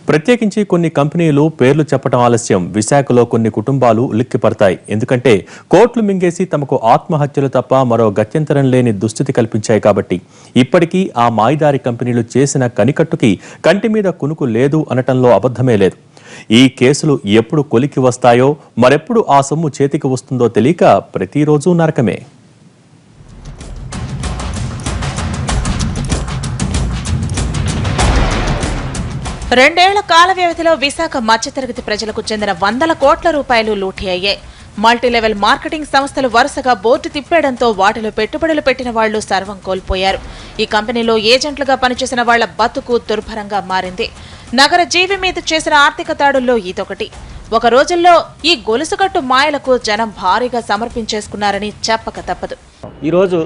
ప్రత్యేకించి కొన్ని కంపెనీలు పేర్లు చెప్పడం ఆలస్యం విశాఖలో కొన్ని కుటుంబాలు ఉలిక్కిపడతాయి. ఎందుకంటే కోట్లు మింగేసి తమకు ఆత్మహత్యలు తప్ప మరో గత్యంతరం లేని దుస్థితి కల్పించాయి కాబట్టి. ఇప్పటికీ ఆ మాయిదారి కంపెనీలు చేసిన కనికట్టుకి కంటి మీద కునుకు లేదు అనటంలో అబద్ధమే లేదు. ఈ కేసులు ఎప్పుడు కొలికి వస్తాయో మరెప్పుడు ఆ సొమ్ము చేతికి వస్తుందో తెలియక ప్రతిరోజు నరకమే. రెండేళ్ల కాల వ్యవధిలో విశాఖ మధ్యతరగతి ప్రజలకు చెందిన వందల కోట్ల రూపాయలు లూటీ అయ్యాయి. మల్టీలెవెల్ మార్కెటింగ్ సంస్థలు వరుసగా బోర్డు తిప్పేయడంతో వాటిలో పెట్టుబడులు పెట్టిన వాళ్లు సర్వం కోల్పోయారు. ఈ కంపెనీలో ఏజెంట్లుగా పనిచేసిన వాళ్ల బతుకు దుర్భరంగా మారింది. నగర జీవి మీద చేసిన ఆర్థిక దాడుల్లో ఇదొకటి. ఒక రోజుల్లో ఈ గొలుసుకట్టు మాయలకు జనం భారీగా సమర్పించేసుకున్నారని చెప్పక తప్పదు. ఈరోజు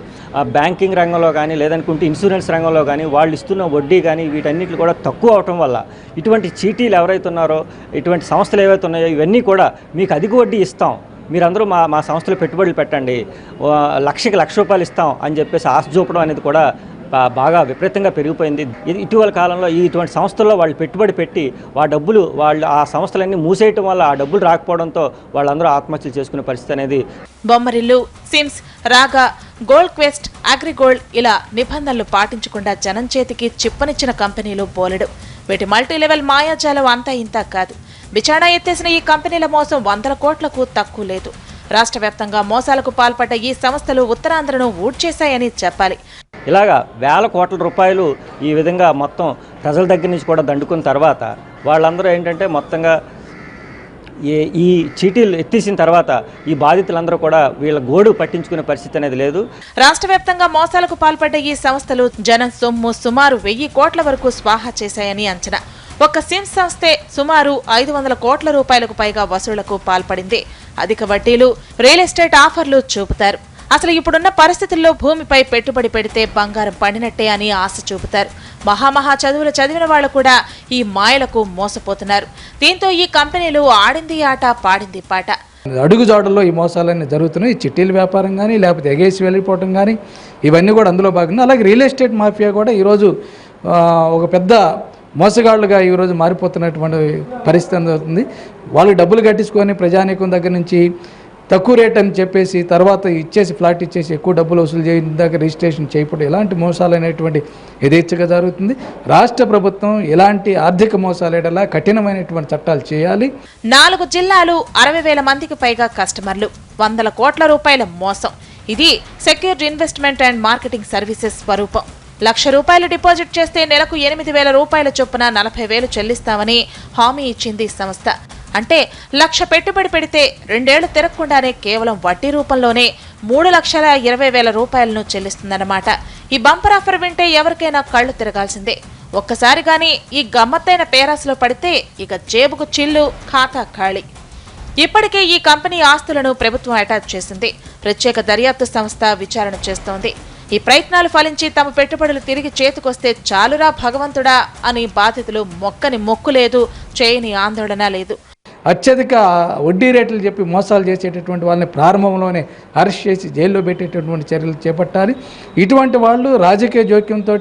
బ్యాంకింగ్ రంగంలో కానీ లేదనుకుంటే ఇన్సూరెన్స్ రంగంలో కానీ వాళ్ళు ఇస్తున్న వడ్డీ కానీ వీటన్నిటి కూడా తక్కువ అవటం వల్ల ఇటువంటి చీటీలు ఎవరైతే ఉన్నారో, ఇటువంటి సంస్థలు ఏవైతే ఉన్నాయో ఇవన్నీ కూడా మీకు అధిక వడ్డీ ఇస్తాం, మీరందరూ మా సంస్థలో పెట్టుబడులు పెట్టండి, లక్షకి ₹1,00,000 ఇస్తాం అని చెప్పేసి ఆశ చూపడం అనేది కూడా బాగా విపరీతంగా పెరిగిపోయింది. ఇటీవల కాలంలో ఇటువంటి సంస్థల్లో వాళ్ళు పెట్టుబడి పెట్టి వాళ్ళు ఆ సంస్థలన్నీ మూసేయటం వల్ల ఆ డబ్బులు రాకపోవడంతో వాళ్ళందరూ ఆత్మహత్యలు చేసుకునే పరిస్థితి అనేది. బొమ్మరిల్లు, సిమ్స్, రాగా, గోల్డ్ క్వెస్ట్, అగ్రిగోల్డ్ ఇలా నిబంధనలు పాటించకుండా జనం చేతికి చిప్పనిచ్చిన కంపెనీలు బోలెడు. వీటి మల్టీలెవెల్ మాయాజాలం అంతా ఇంత కాదు. విచారణ ఎత్తేసిన ఈ కంపెనీల మోసం 100 కోట్లకు తక్కువ లేదు. రాష్ట్ర వ్యాప్తంగా మోసాలకు పాల్పడ్డ ఈ సంస్థలు ఉత్తరాంధ్రను ఊడ్చేశాయని చెప్పాలి. ఇలాగా వేల కోట్ల రూపాయలు ఈ విధంగా మొత్తం ప్రజల దగ్గర నుంచి కూడా దండుకున్న తర్వాత వాళ్ళందరూ ఏంటంటే మొత్తంగా ఈ చీటీలు ఎత్తేసిన తర్వాత ఈ బాధితులందరూ కూడా వీళ్ళ గోడు పట్టించుకునే పరిస్థితి అనేది లేదు. రాష్ట్ర వ్యాప్తంగా మోసాలకు పాల్పడ్డ ఈ సంస్థలు జనం సొమ్ము సుమారు 1000 కోట్ల వరకు స్వాహా చేశాయని అంచనా. ఒక్క సిమ్స్ సంస్థే సుమారు 500 కోట్ల రూపాయలకు పైగా వసూళ్లకు పాల్పడింది. అధిక వడ్డీలు, రియల్ ఎస్టేట్ ఆఫర్లు చూపుతారు. అసలు ఇప్పుడున్న పరిస్థితుల్లో భూమిపై పెట్టుబడి పెడితే బంగారం పండినట్టే అని ఆశ చూపుతారు. మహామహా చదువులు చదివిన వాళ్లు కూడా ఈ మాయలకు మోసపోతున్నారు. దీంతో ఈ కంపెనీలు ఆడింది ఆట, పాడింది పాట. అడుగుజాడల్లో ఈ మోసాలన్నీ జరుగుతున్నాయి. ఈ చిట్టీల వ్యాపారం కానీ లేకపోతే ఎగేసి వెళ్ళిపోవటం కానీ ఇవన్నీ కూడా అందులో భాగంగా. అలాగే రియల్ ఎస్టేట్ మాఫియా కూడా ఈరోజు ఒక పెద్ద మోసగాళ్లుగా ఈరోజు మారిపోతున్నటువంటి పరిస్థితి అందుతుంది. వాళ్ళు డబ్బులు కట్టించుకొని ప్రజానీకం దగ్గర నుంచి తక్కువ రేట్ అని చెప్పేసి తర్వాత ఇచ్చేసి ఫ్లాట్ ఇచ్చేసి ఎక్కువ డబ్బులు వసూలు చేయడం దాకా రిజిస్ట్రేషన్ చేయకపోవడం ఇలాంటి మోసాలు అనేటువంటి యథేచ్ఛగా జరుగుతుంది. రాష్ట్ర ప్రభుత్వం ఇలాంటి ఆర్థిక మోసాలేడలా కఠినమైనటువంటి చట్టాలు చేయాలి. 4 జిల్లాలు, 60,000 మందికి పైగా కస్టమర్లు, 100 కోట్ల రూపాయల మోసం. ఇది secured investment and marketing services స్వరూపం. ₹1,00,000 డిపాజిట్ చేస్తే నెలకు ₹8,000 చొప్పున 40,000 చెల్లిస్తామని హామీ ఇచ్చింది సంస్థ. అంటే 1,00,000 పెట్టుబడి పెడితే 2 ఏళ్లు తిరగకుండానే కేవలం వడ్డీ రూపంలోనే ₹3,20,000 చెల్లిస్తుందన్నమాట. ఈ బంపర్ ఆఫర్ వింటే ఎవరికైనా కళ్లు తిరగాల్సిందే. ఒక్కసారి గానీ ఈ గమ్మత్తైన పేరాసులో పడితే ఇక జేబుకు చిల్లు, ఖాతా ఖాళీ. ఇప్పటికే ఈ కంపెనీ ఆస్తులను ప్రభుత్వం అటాచ్ చేసింది. ప్రత్యేక దర్యాప్తు సంస్థ విచారణ చేస్తోంది. ఈ ప్రయత్నాలు ఫలించి తమ పెట్టుబడులు తిరిగి చేతికొస్తే చాలురా భగవంతుడా అని బాధితులు మొక్కని మొక్కు లేదు, చేయని ఆందోళన లేదు. అత్యధిక వడ్డీ రేట్లు చెప్పి మోసాలు చేసేటటువంటి వాళ్ళని ప్రారంభంలోనే అరెస్ట్ చేసి జైల్లో పెట్టేటటువంటి చర్యలు చేపట్టాలి. ఇటువంటి వాళ్ళు రాజకీయ జోక్యంతో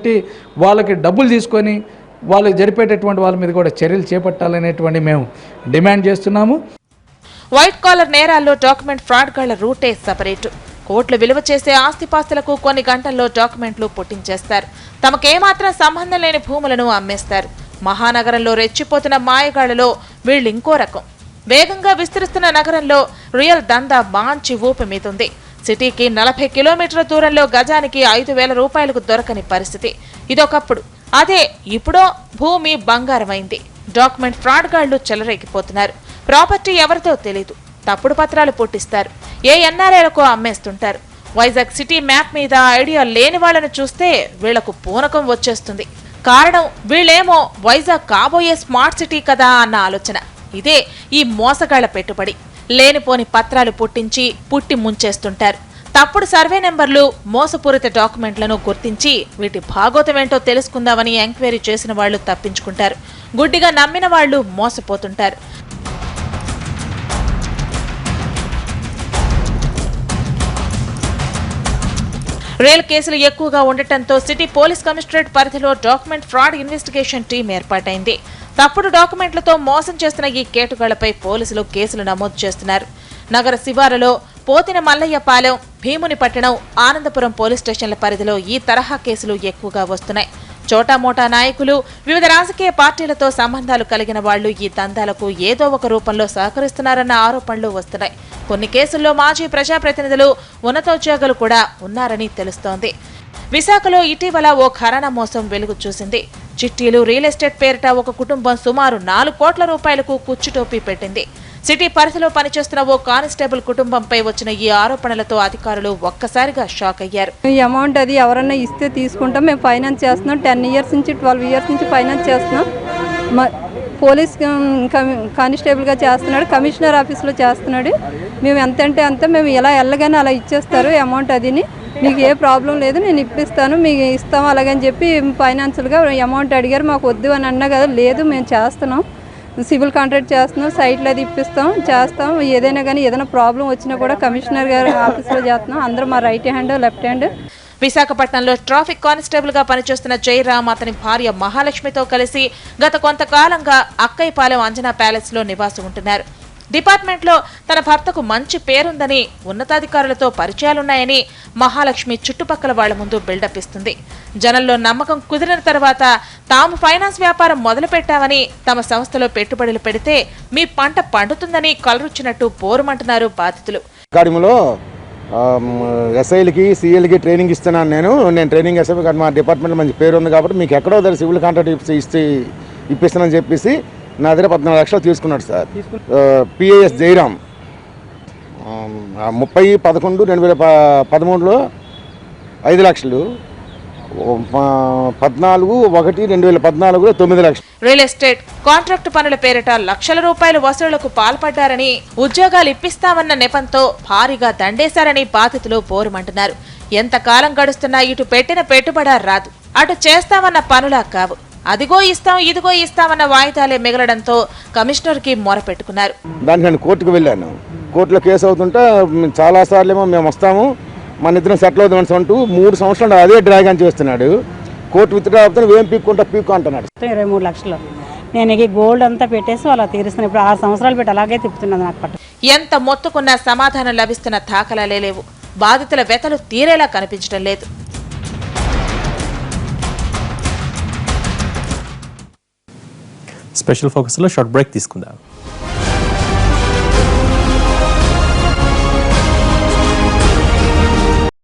వాళ్ళకి డబ్బులు తీసుకొని వాళ్ళు జరిపేటటువంటి వాళ్ళ మీద కూడా చర్యలు చేపట్టాలనేటువంటి మేము డిమాండ్ చేస్తున్నాము. వైట్ కాలర్ నేరాల్లో డాక్యుమెంట్ ఫ్రాడ్ గాళ్ల రూటే సపరేటు. కోట్లు విలువ చేసే ఆస్తిపాస్తులకు కొన్ని గంటల్లో డాక్యుమెంట్లు పుట్టించేస్తారు. తమకేమాత్రం సంబంధం లేని భూములను అమ్మేస్తారు. మహానగరంలో రెచ్చిపోతున్న మాయగాళ్లలో వీళ్ళు ఇంకో రకం. వేగంగా విస్తరిస్తున్న నగరంలో రియల్ దందా మాంచి ఊపి మీదుంది. సిటీకి 40 కిలోమీటర్ల దూరంలో గజానికి ₹5,000 దొరకని పరిస్థితి. ఇదొకప్పుడు. అదే ఇప్పుడో భూమి బంగారమైంది. డాక్యుమెంట్ ఫ్రాడ్ గాళ్లు చెలరేగిపోతున్నారు. ప్రాపర్టీ ఎవరితో తెలీదు, తప్పుడు పత్రాలు పుట్టిస్తారు. ఏ ఎన్ఆర్ఐలకో అమ్మేస్తుంటారు. వైజాగ్ సిటీ మ్యాప్ మీద ఐడియా లేని వాళ్ళని చూస్తే వీళ్లకు పూనకం వచ్చేస్తుంది. కారణం వీళ్ళేమో వైజాగ్ కాబోయే స్మార్ట్ సిటీ కదా అన్న ఆలోచన. ఇదే ఈ మోసగాళ్ల పెట్టుబడి. లేనిపోని పత్రాలు పుట్టి ముంచేస్తుంటారు. తప్పుడు సర్వే నెంబర్లు, మోసపూరిత డాక్యుమెంట్లను గుర్తించి వీటి భాగోతమేంటో తెలుసుకుందామని ఎంక్వైరీ చేసిన వాళ్లు తప్పించుకుంటారు. గుడ్డిగా నమ్మిన వాళ్లు మోసపోతుంటారు. రేల్ కేసులు ఎక్కువగా ఉండటంతో సిటీ పోలీస్ కమిషనరేట్ పరిధిలో డాక్యుమెంట్ ఫ్రాడ్ ఇన్వెస్టిగేషన్ టీం ఏర్పాటైంది. తప్పుడు డాక్యుమెంట్లతో మోసం చేస్తున్న ఈ కేటుగాళ్లపై పోలీసులు కేసులు నమోదు చేస్తున్నారు. నగర శివారులో పోతిన మల్లయ్యపాలెం, భీమునిపట్టణం, ఆనందపురం పోలీస్ స్టేషన్ల పరిధిలో ఈ తరహా కేసులు ఎక్కువగా వస్తున్నాయి. చోటామోటా నాయకులు, వివిధ రాజకీయ పార్టీలతో సంబంధాలు కలిగిన వాళ్లు ఈ దందాలకు ఏదో ఒక రూపంలో సహకరిస్తున్నారన్న ఆరోపణలు వస్తున్నాయి. కొన్ని కేసుల్లో మాజీ ప్రజాప్రతినిధులు, ఉన్నతోద్యోగులు కూడా ఉన్నారని తెలుస్తోంది. విశాఖలో ఇటీవల ఓ ఘరానా మోసం వెలుగు చూసింది. చిట్టీలు, రియల్ ఎస్టేట్ పేరిట ఒక కుటుంబం సుమారు 4 కోట్ల రూపాయలకు కుచ్చుటోపీ పెట్టింది. సిటీ పరిధిలో పనిచేస్తున్న ఓ కానిస్టేబుల్ కుటుంబంపై వచ్చిన ఈ ఆరోపణలతో అధికారులు ఒక్కసారిగా షాక్ అయ్యారు. ఈ అమౌంట్ అది ఎవరన్నా ఇస్తే తీసుకుంటాం, మేము ఫైనాన్స్ చేస్తున్నాం. 10 ఇయర్స్ నుంచి 12 ఇయర్స్ నుంచి ఫైనాన్స్ చేస్తున్నాం. పోలీస్ కానిస్టేబుల్గా చేస్తున్నాడు, కమిషనర్ ఆఫీస్లో చేస్తున్నాడు. మేము ఎంత అంటే అంత మేము ఎలా వెళ్ళగానే అలా ఇచ్చేస్తారు అమౌంట్. అదిని మీకు ఏ ప్రాబ్లం లేదు, నేను ఇప్పిస్తాను, మీకు ఇస్తాము అలాగని చెప్పి ఫైనాన్షియల్గా అమౌంట్ అడిగారు. మాకు వద్దు అని అన్నా కదా, లేదు మేము చేస్తున్నాం, సివిల్ కాంట్రాక్ట్ చేస్తున్నాం, సైట్లో అది ఇప్పిస్తాం, చేస్తాం. ఏదైనా కానీ ఏదైనా ప్రాబ్లం వచ్చినా కూడా కమిషనర్ గారి ఆఫీస్లో చేస్తున్నాం. అందరూ మా రైట్ హ్యాండ్, లెఫ్ట్ హ్యాండ్. విశాఖపట్నంలో ట్రాఫిక్ కానిస్టేబుల్ గా పనిచేస్తున్న జయరామ్, అతని భార్య మహాలక్ష్మితో కలిసి గత కొంతకాలంగా అక్కయ్యపాలెం అంజనా ప్యాలెస్ లో నివాసం ఉంటున్నారు. డిపార్ట్మెంట్ లో తన భర్తకు మంచి పేరుందని, ఉన్నతాధికారులతో పరిచయాలున్నాయని మహాలక్ష్మి చుట్టుపక్కల వాళ్ల ముందు బిల్డప్ ఇస్తుంది. జనంలో నమ్మకం కుదిరిన తర్వాత తాము ఫైనాన్స్ వ్యాపారం మొదలుపెట్టామని, తమ సంస్థలో పెట్టుబడులు పెడితే మీ పంట పండుతుందని కలరుచ్చినట్టు పోరుమంటున్నారు బాధితులు. ఎస్ఐలకి, సిఎల్కి ట్రైనింగ్ ఇస్తున్నాను. నేను ట్రైనింగ్ ఎస్ఐ మా డిపార్ట్మెంట్లో మంచి పేరు ఉంది కాబట్టి మీకు ఎక్కడో దగ్గర సివిల్ కాంట్రాక్ట్ ఇప్పిస్తానని చెప్పేసి నా దగ్గర 14 లక్షలు తీసుకున్నాడు సార్. పిఏఎస్ జయరామ్ 30/11/2013లో 5 లక్షలు, 14/1/2014లో 9 లక్షలు. రియల్ ఎస్టేట్ కాంట్రాక్టు పనుల పేరిట లక్షల రూపాయల వసూళ్లకు పాల్పడ్డారని, ఉద్యోగాలు ఇప్పిస్తామన్న నెపంతో భారీగా దండేశారని బాధితులు బోరుమంటున్నారు. ఎంతకాలం గడుస్తున్నా ఇటు పెట్టిన పెట్టుబడా రాదు, అటు చేస్తామన్న పనులా కావు. అదిగో ఇస్తాం, ఇదిగో ఇస్తామన్న వాయిదాలే మిగలడంతో కమిషనర్ కి మొరపెట్టుకున్నారు. దానికి నేను కోర్టుకు వెళ్ళాను. కోర్టులో కేసు అవుతుంటే చాలా సార్లేమో మేము వస్తాము, మన ఇద్దరం సెటిల్ అవుతాం అంటూ 3 సంవత్సరాలు అదే డ్రాగన్ చేస్తున్నాడు. కోర్టు విత్డ్రా అవుతాను, ఏం పీక్కు అంటున్నాడు. 23 లక్షలు నేను ఈ గోల్డ్ అంతా పెట్టేసి అలా తీరుస్తాను. ఇప్పుడు 6 సంవత్సరాలు పెట్టి అలాగే తిప్పుతున్నది నాకు పట్టు. ఎంత మొత్తుకున్నా సమాధానం లభిస్తున్న దాఖలాలే లేవు. బాధితుల వ్యతలు తీరేలా కనిపించడం లేదు. స్పెషల్ ఫోకస్లో షార్ట్ బ్రేక్ తీసుకుందాం.